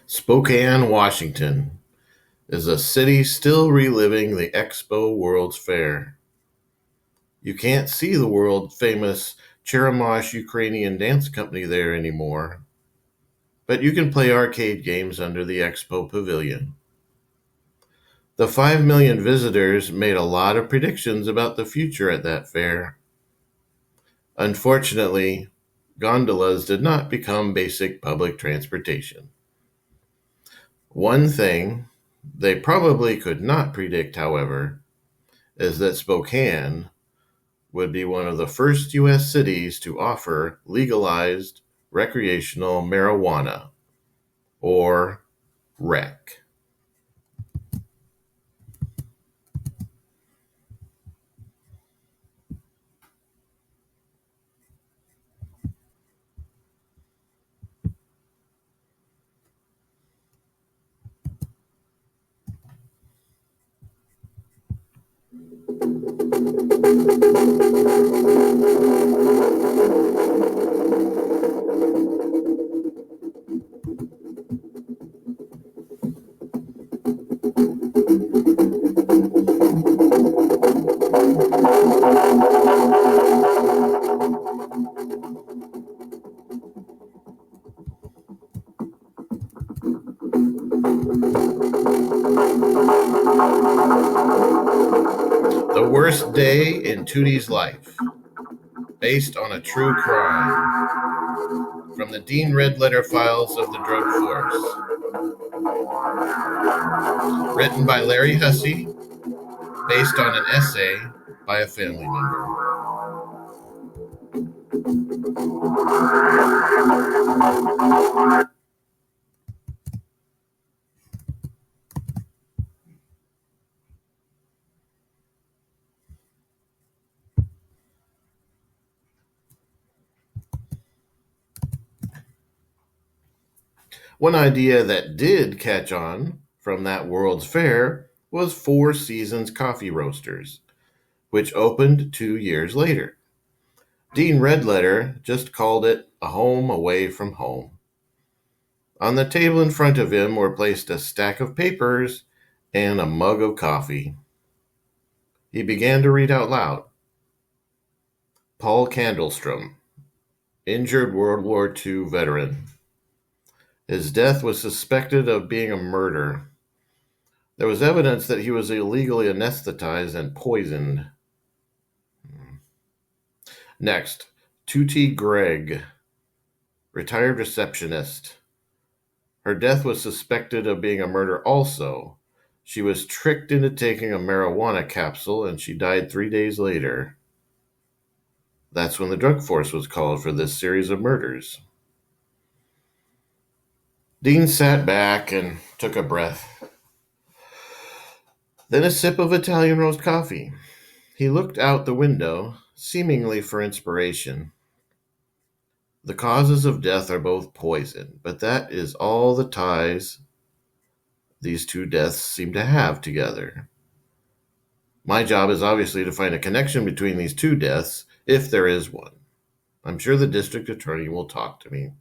Spokane, Washington, is a city still reliving the Expo World's Fair. You can't see the world famous Cherimosh Ukrainian dance company there anymore, but you can play arcade games under the Expo Pavilion. The 5 million visitors made a lot of predictions about the future at that fair. Unfortunately, gondolas did not become basic public transportation. One thing they probably could not predict, however, is that Spokane would be one of the first U.S. cities to offer legalized recreational marijuana, or rec. The Worst Day in Tooty's Life, based on a true crime, from the Dean Red Letter Files of the Drug Force, written by Larry Hussey, based on an essay by a family member. One idea that did catch on from that World's Fair was Four Seasons Coffee Roasters, which opened 2 years later. Dean Redletter just called it a home away from home. On the table in front of him were placed a stack of papers and a mug of coffee. He began to read out loud. Paul Candlestrom, injured World War II veteran. His death was suspected of being a murder. There was evidence that he was illegally anesthetized and poisoned. Next, Tooty Gregg, retired receptionist. Her death was suspected of being a murder also. She was tricked into taking a marijuana capsule and she died 3 days later. That's when the drug force was called for this series of murders. Dean sat back and took a breath. Then a sip of Italian roast coffee. He looked out the window, seemingly for inspiration. The causes of death are both poison, but that is all the ties these two deaths seem to have together. My job is obviously to find a connection between these two deaths, if there is one. I'm sure the district attorney will talk to me.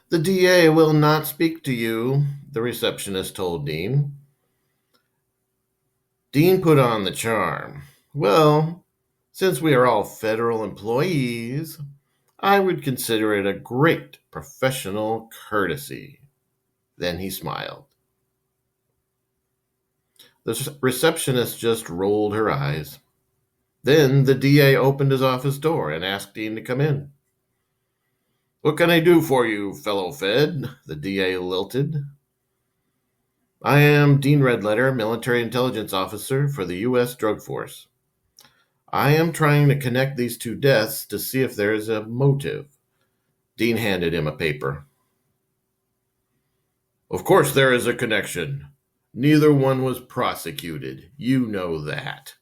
The DA will not speak to you, the receptionist told Dean. Dean put on the charm. Well, since we are all federal employees, I would consider it a great professional courtesy. Then he smiled. The receptionist just rolled her eyes. Then the DA opened his office door and asked Dean to come in. What can I do for you, fellow Fed? The DA lilted. I am Dean Redletter, military intelligence officer for the U.S. Drug Force. I am trying to connect these two deaths to see if there is a motive. Dean handed him a paper. Of course there is a connection. Neither one was prosecuted. You know that.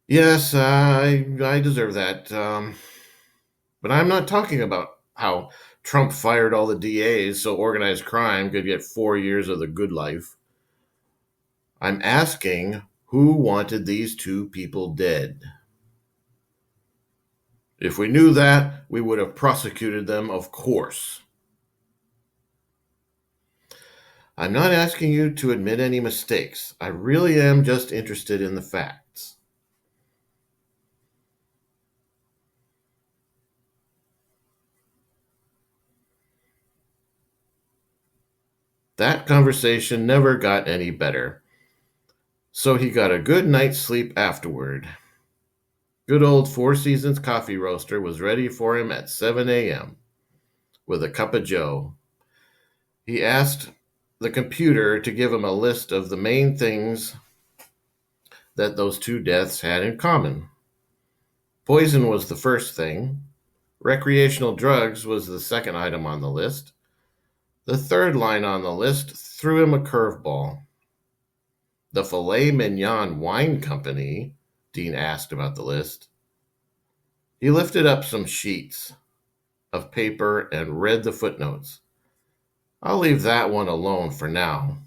Yes, I deserve that. But I'm not talking about how Trump fired all the DAs so organized crime could get 4 years of the good life. I'm asking who wanted these two people dead. If we knew that, we would have prosecuted them, of course. I'm not asking you to admit any mistakes. I really am just interested in the facts. That conversation never got any better, so he got a good night's sleep afterward. Good old Four Seasons coffee roaster was ready for him at 7 a.m. with a cup of joe. He asked the computer to give him a list of the main things that those two deaths had in common. Poison was the first thing. Recreational drugs was the second item on the list. The third line on the list threw him a curveball. The Filet Mignon Wine Company, Dean asked about the list. He lifted up some sheets of paper and read the footnotes. I'll leave that one alone for now.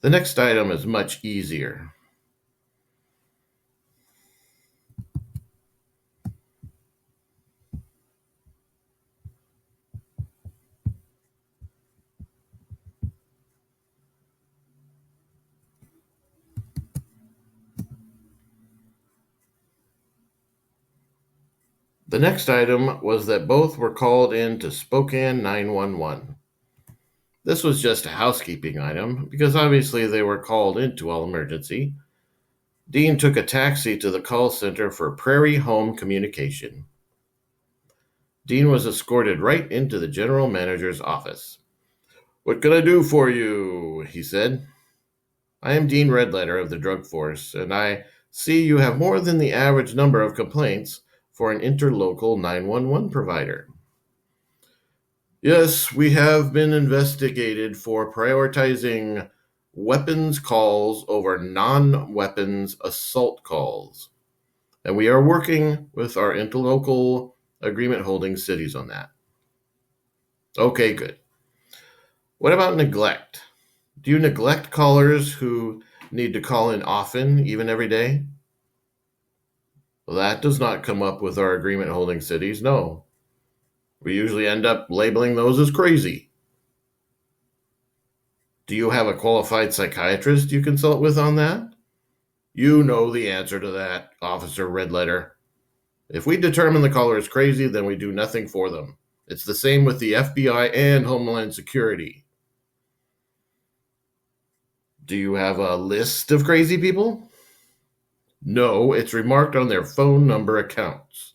The next item is much easier. The next item was that both were called in to Spokane 911. This was just a housekeeping item because obviously they were called into all emergency. Dean took a taxi to the call center for Prairie Home Communication. Dean was escorted right into the general manager's office. What can I do for you? He said. I am Dean Redletter of the Drug Force, and I see you have more than the average number of complaints for an interlocal 911 provider. Yes, we have been investigated for prioritizing weapons calls over non-weapons assault calls, and we are working with our interlocal agreement holding cities on that. Okay, good. What about neglect? Do you neglect callers who need to call in often, even every day? Well, that does not come up with our agreement holding cities, no. We usually end up labeling those as crazy. Do you have a qualified psychiatrist you consult with on that? You know the answer to that, Officer Redletter. If we determine the caller is crazy, then we do nothing for them. It's the same with the FBI and Homeland Security. Do you have a list of crazy people? No, it's remarked on their phone number accounts.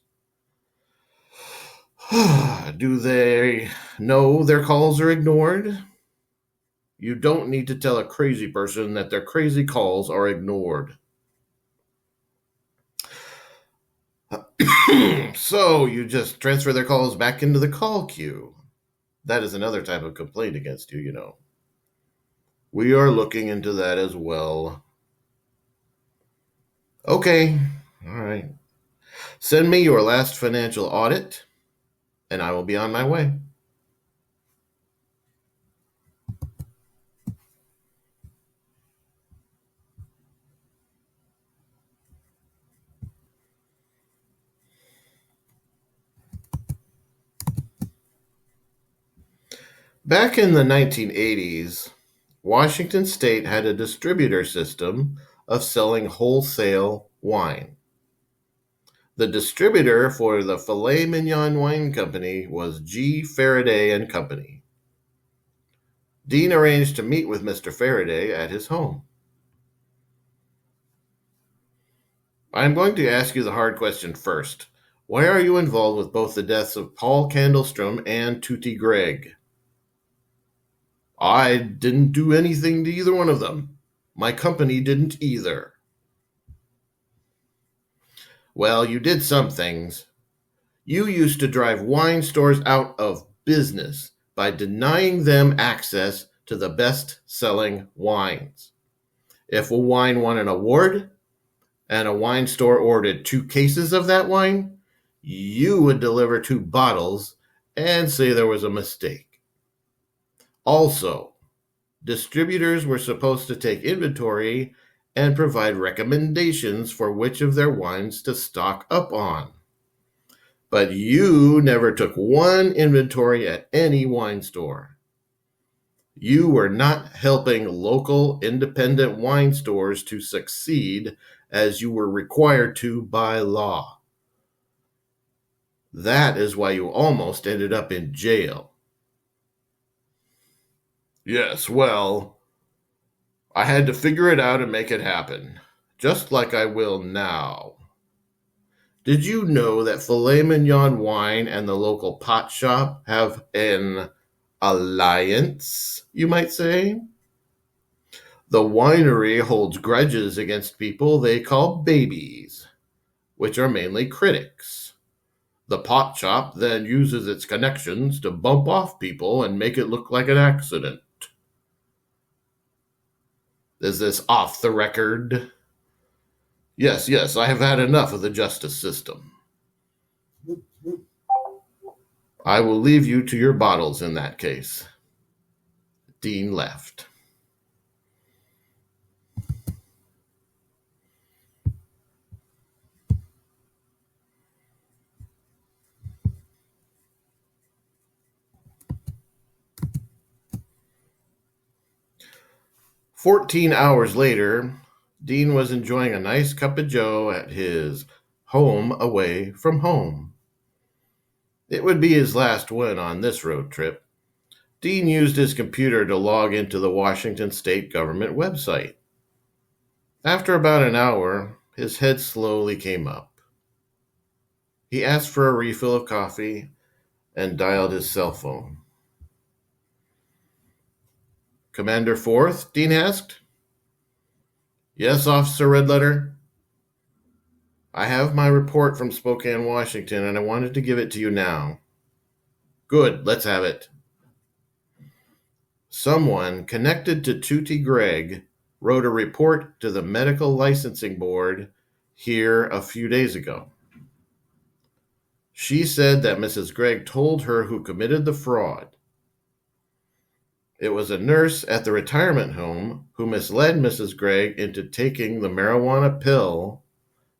Do they know their calls are ignored? You don't need to tell a crazy person that their crazy calls are ignored. So you just transfer their calls back into the call queue. That is another type of complaint against you, you know. We are looking into that as well. Okay, all right. Send me your last financial audit, and I will be on my way. Back in the 1980s, Washington State had a distributor system of selling wholesale wine. The distributor for the Filet Mignon Wine Company was G. Faraday and Company. Dean arranged to meet with Mr. Faraday at his home. I'm going to ask you the hard question first. Why are you involved with both the deaths of Paul Candlestrom and Tooty Gregg? I didn't do anything to either one of them. My company didn't either. Well, you did some things. You used to drive wine stores out of business by denying them access to the best-selling wines. If a wine won an award and a wine store ordered 2 cases of that wine, you would deliver 2 bottles and say there was a mistake. Also, distributors were supposed to take inventory and provide recommendations for which of their wines to stock up on. But you never took one inventory at any wine store. You were not helping local independent wine stores to succeed as you were required to by law. That is why you almost ended up in jail. Yes, well, I had to figure it out and make it happen, just like I will now. Did you know that filet mignon wine and the local pot shop have an alliance, you might say? The winery holds grudges against people they call babies, which are mainly critics. The pot shop then uses its connections to bump off people and make it look like an accident. Is this off the record? Yes, I have had enough of the justice system. I will leave you to your bottles in that case. Dean left. "14 hours later, Dean was enjoying a nice cup of joe at his home away from home. It would be his last one on this road trip. Dean used his computer to log into the Washington state government website. After about an hour, his head slowly came up. He asked for a refill of coffee and dialed his cell phone. "Commander Forth?" Dean asked. "Yes, Officer Redletter. I have my report from Spokane, Washington, and I wanted to give it to you now." "Good, let's have it." "Someone connected to Tooty Gregg wrote a report to the Medical Licensing Board here a few days ago. She said that Mrs. Gregg told her who committed the fraud. It was a nurse at the retirement home who misled Mrs. Gregg into taking the marijuana pill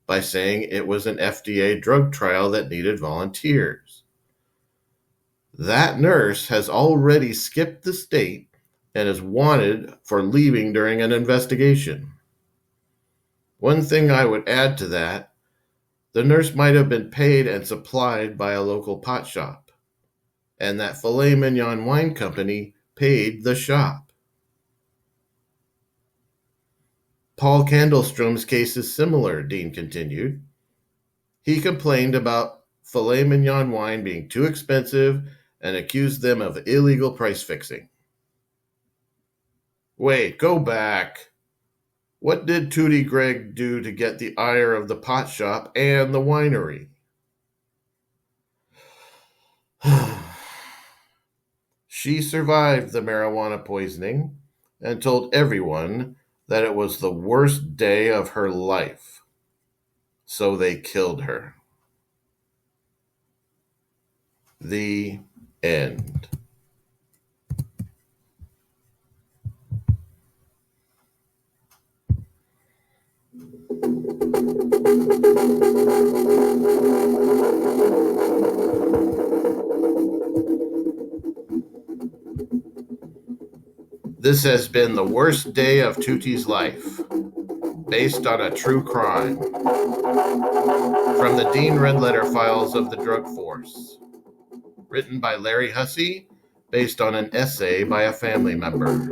by saying it was an FDA drug trial that needed volunteers. That nurse has already skipped the state and is wanted for leaving during an investigation. One thing I would add to that, the nurse might have been paid and supplied by a local pot shop, and that filet mignon wine company paid the shop. Paul Candlestrom's case is similar," Dean continued. "He complained about filet mignon wine being too expensive and accused them of illegal price fixing." "Wait, go back. What did Tooty Gregg do to get the ire of the pot shop and the winery?" "She survived the marijuana poisoning and told everyone that it was the worst day of her life. So they killed her." The end. This has been the worst day of Tooty's life, based on a true crime. From the Dean Redletter Files of the Drug Force. Written by Larry Hussey, based on an essay by a family member.